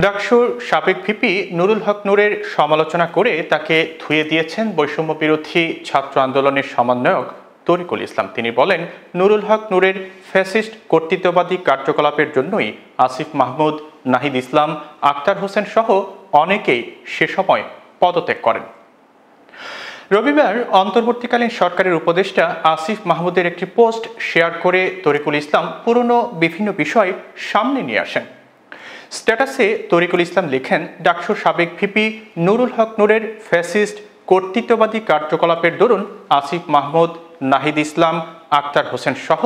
ডাকসুর সাবেক ভিপি নুরুল হক নূরের সমালোচনা করে তাকে ধুয়ে দিয়েছেন বৈষম্য বিরোধী ছাত্র আন্দোলনের সমন্বয়ক তরিকুল ইসলাম। তিনি বলেন, নুরুল হক নূরের ফ্যাসিস্ট কর্তৃত্ববাদী কার্যকলাপের জন্যই আসিফ মাহমুদ, নাহিদ ইসলাম, আক্তার হোসেন সহ অনেকেই সে সময় পদত্যাগ করেন। রবিবার অন্তর্বর্তীকালীন সরকারের উপদেষ্টা আসিফ মাহমুদের একটি পোস্ট শেয়ার করে তরিকুল ইসলাম পুরনো বিভিন্ন বিষয় সামনে নিয়ে আসেন। স্ট্যাটাসে তরিকুল ইসলাম লেখেন, ডাকসুর সাবেক ভিপি নুরুল হক নূরের ফ্যাসিস্ট কর্তৃত্ববাদী কার্যকলাপের দরুন আসিফ মাহমুদ, নাহিদ ইসলাম, আক্তার হোসেন সহ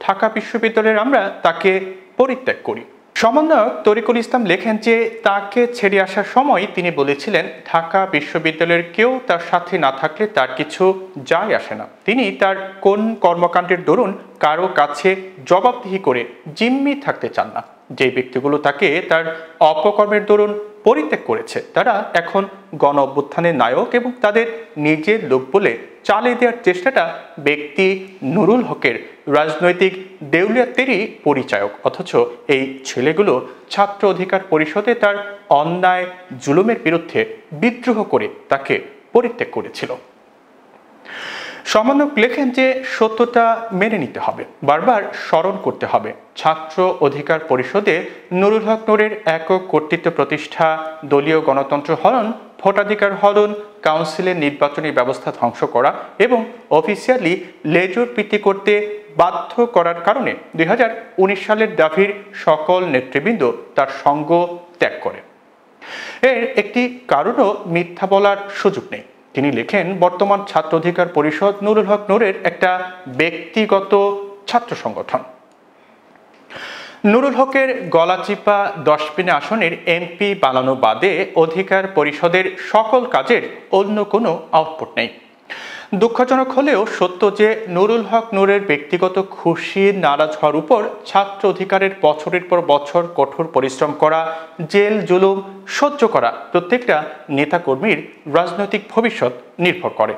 ঢাকা বিশ্ববিদ্যালয়ের আমরা তাকে পরিত্যাগ করি। সমন্বয়ক তরিকুল ইসলাম লেখেন যে তাকে ছেড়ে আসার সময় তিনি বলেছিলেন, ঢাকা বিশ্ববিদ্যালয়ের কেউ তার সাথে না থাকলে তার কিছু যায় আসে না। তিনি তার কোন কর্মকাণ্ডের দরুন কারো কাছে জবাবদিহি করে জিম্মি থাকতে চান না। যে ব্যক্তিগুলো তাকে তার অপকর্মের দরুন পরিত্যাগ করেছে তারা এখন গণ অভ্যুত্থানের নায়ক এবং তাদের নিজের লোক বলে চালিয়ে দেওয়ার চেষ্টাটা ব্যক্তি নুরুল হকের রাজনৈতিক দেউলিয়াতেরই পরিচায়ক। অথচ এই ছেলেগুলো ছাত্র অধিকার পরিষদে তার অন্যায় জুলুমের বিরুদ্ধে বিদ্রোহ করে তাকে পরিত্যাগ করেছিল। সমন্বয়ক লেখেন যে সত্যতা মেনে নিতে হবে, বারবার স্মরণ করতে হবে। ছাত্র অধিকার পরিষদে নুরুল হক নূরের একক কর্তৃত্ব প্রতিষ্ঠা, দলীয় গণতন্ত্র হরণ, ভোটাধিকার হরণ, কাউন্সিলের নির্বাচনী ব্যবস্থা ধ্বংস করা এবং অফিসিয়ালি লেজুর প্রীতি করতে বাধ্য করার কারণে 2019 সালের দাবির সকল নেতৃবৃন্দ তার সঙ্গ ত্যাগ করে। এর একটি কারণও মিথ্যা বলার সুযোগ নেই। তিনি লেখেন, বর্তমান ছাত্র অধিকার পরিষদ নুরুল হক নূরের একটা ব্যক্তিগত ছাত্র সংগঠন। নুরুল হকের গলাচিপা 10 আসনের এমপি বানানো বাদে অধিকার পরিষদের সকল কাজের অন্য কোনো আউটপুট নেই। দুঃখজনক হলেও সত্য যে নুরুল হক নূরের ব্যক্তিগত খুশি নারাজ হওয়ার উপর ছাত্র অধিকারের বছরের পর বছর কঠোর পরিশ্রম করা, জেল জুলুম সহ্য করা প্রত্যেকটা নেতাকর্মীর রাজনৈতিক ভবিষ্যৎ নির্ভর করে।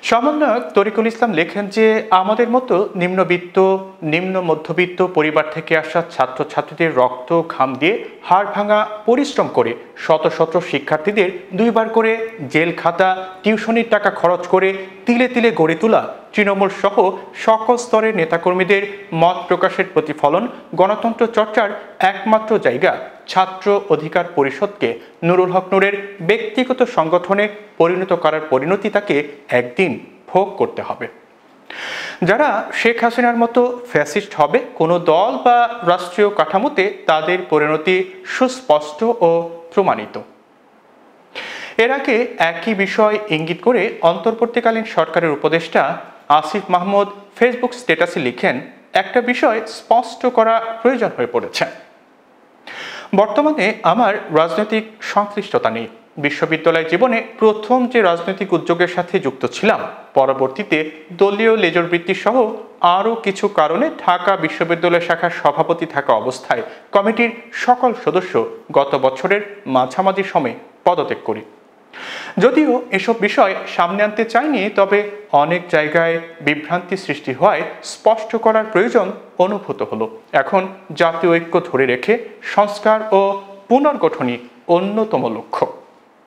সমন্বয়ক তরিকুল ইসলাম লেখেন যে আমাদের মতো নিম্নবিত্ত, নিম্ন মধ্যবিত্ত পরিবার থেকে আসা ছাত্রছাত্রীদের রক্ত ঘাম দিয়ে হাড় ভাঙা পরিশ্রম করে শত শত শিক্ষার্থীদের 2 বার করে জেল খাতা, টিউশনির টাকা খরচ করে তিলে তিলে গড়ে তোলা তৃণমূল সহ সকল স্তরের নেতাকর্মীদের মত প্রকাশের প্রতিফলন গণতন্ত্র চর্চার একমাত্র জায়গা ছাত্র অধিকার পরিষদকে নুরুল হক নূরের ব্যক্তিগত সংগঠনে পরিণত করার পরিণতি তাকে একদিন ভোগ করতে হবে। যারা শেখ হাসিনার মতো ফ্যাসিস্ট হবে কোনো দল বা রাষ্ট্রীয় কাঠামোতে, তাদের পরিণতি সুস্পষ্ট ও প্রমাণিত। এর আগে একই বিষয় ইঙ্গিত করে অন্তর্বর্তীকালীন সরকারের উপদেষ্টা আসিফ মাহমুদ ফেসবুক স্ট্যাটাসে লিখেন, একটা বিষয় স্পষ্ট করা প্রয়োজন হয়ে পড়েছে। বর্তমানে আমার রাজনৈতিক সংশ্লিষ্টতা নেই। বিশ্ববিদ্যালয় জীবনে প্রথম যে রাজনৈতিক উদ্যোগের সাথে যুক্ত ছিলাম, পরবর্তীতে দলীয় লেজর বৃত্তি সহ আরও কিছু কারণে ঢাকা বিশ্ববিদ্যালয় শাখার সভাপতি থাকা অবস্থায় কমিটির সকল সদস্য গত বছরের মাঝামাঝি সময়ে পদত্যাগ করি। যদিও এসব বিষয় সামনে আনতে চাইনি, তবে অনেক জায়গায় বিভ্রান্তি সৃষ্টি হওয়ায় স্পষ্ট করার প্রয়োজন অনুভূত হলো। এখন জাতীয় ঐক্য ধরে রেখে সংস্কার ও পুনর্গঠনই অন্যতম লক্ষ্য।